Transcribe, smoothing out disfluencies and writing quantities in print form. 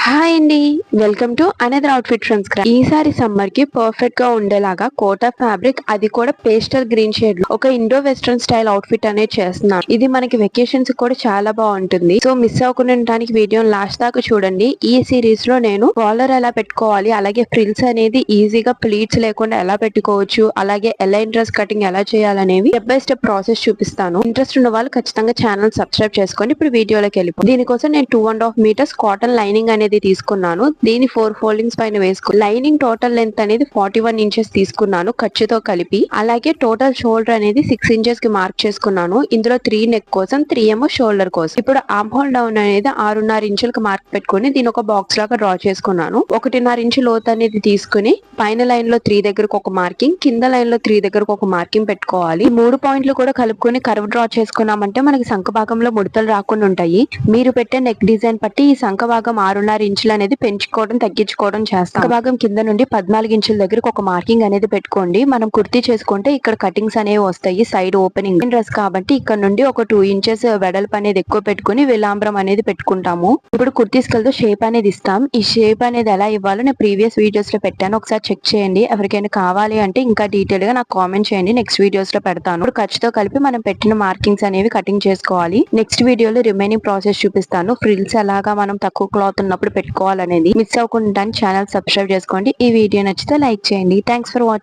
Hi అండి, welcome to another outfit from scratch. ఈసారి summer కి పర్ఫెక్ట్ గా ఉండేలాగా కోటా ఫ్యాబ్రిక్, అది కూడా పేస్టల్ గ్రీన్ షేడ్ లో ఒక ఇండో వెస్ట్రన్ స్టైల్ అవుట్ఫిట్ అనేది చేస్తున్నాను. ఇది మనకి వెకేషన్స్ కూడా చాలా బాగుంటుంది. సో మిస్ అవ్వకుండా ఉండడానికి వీడియో లాస్ట్ దాకా చూడండి. ఈ సిరీస్ లో నేను కాలర్ ఎలా పెట్టుకోవాలి, అలాగే ఫ్రిల్స్ అనేది ఈజీగా ప్లీట్స్ లేకుండా ఎలా పెట్టుకోవచ్చు, అలాగే ఎలైన్ డ్రెస్ కటింగ్ ఎలా చేయాలనేవి స్టెప్ బై స్టెప్ ప్రాసెస్ చూపిస్తాను. ఇంట్రెస్ట్ ఉన్న వాళ్ళు ఖచ్చితంగా ఛానల్ సబ్స్క్రైబ్ చేసుకోండి. ఇప్పుడు వీడియోలోకి వెళ్ళిపో. దీనికోసం నేను 2.5 మీటర్స్ కాటన్ లైనింగ్ అనేది తీసుకున్నాను. దీని 4 ఫోల్డింగ్స్ పైన వేసుకో. లైనింగ్ టోటల్ లెంత్ అనేది 41 ఇంచెస్ తీసుకున్నాను ఖర్చుతో కలిపి. అలాగే టోటల్ షోల్డర్ అనేది 6 ఇంచెస్ కి మార్క్ చేసుకున్నాను. ఇందులో 3 నెక్ కోసం, 3 ఏమో షోల్డర్ కోసం. ఇప్పుడు ఆర్మ్ హోల్ డౌన్ అనేది 6.5 ఇంచులకు మార్క్ పెట్టుకుని దీని ఒక బాక్స్ లాగా డ్రా చేసుకున్నాను. 1.5 ఇంచు లోతు అనేది తీసుకుని పైన లైన్ లో 3 దగ్గరకు ఒక మార్కింగ్, కింద లైన్ లో 3 దగ్గరకు ఒక మార్కింగ్ పెట్టుకోవాలి. 3 పాయింట్లు కూడా కలుపుకొని కర్వ్ డ్రా చేసుకున్నామంటే మనకి సంఖ భాగంలో ముడతలు రాకుండా ఉంటాయి. మీరు పెట్టే నెక్ డిజైన్ బట్టి ఈ సంఖ భాగం 6.5 ఇంచులు అనేది పెంచుకోవడం తగ్గించుకోవడం చేస్తాం. సంఖ భాగం కింద నుండి 14 ఇంచుల దగ్గరకు ఒక మార్కింగ్ అనేది పెట్టుకోండి. మనం కుర్తీ చేసుకుంటే ఇక్కడ కటింగ్స్ అనేవి వస్తాయి. సైడ్ ఓపెనింగ్ డ్రెస్ కాబట్టి ఇక్కడ నుండి ఒక 2 ఇంచెస్ వెడల్పు అనేది ఎక్కువ పెట్టుకుని విలాంబరం అనేది పెట్టుకుంటాము. ఇప్పుడు కుర్తీస్ కలతో షేప్ అనేది ఇస్తాం. ఈ షేప్ అనేది ఎలా ఇవ్వాలో నేను ప్రీవియస్ వీడియోస్ లో పెట్టాను, ఒకసారి చెక్ చేయండి. ఎవరికైనా కావాలి అంటే ఇంకా డీటెయిల్ గా నాకు కామెంట్ చేయండి, నెక్స్ట్ వీడియోస్ లో పెడతాను. ఇప్పుడు ఖర్చుతో కలిపి మనం పెట్టిన మార్కింగ్స్ అనేవి కటింగ్ చేసుకోవాలి. నెక్స్ట్ వీడియోలో రిమైనింగ్ ప్రాసెస్ చూపిస్తాను. ఫ్రిల్స్ ఎలాగా మనం తక్కువ క్లాత్ ఉన్నప్పుడు పెట్టుకోవాలనేది. మిస్ అవ్వకుండా ఛానల్ సబ్స్క్రైబ్ చేసుకోండి. ఈ వీడియో నచ్చితే లైక్ చేయండి. Thanks for watching.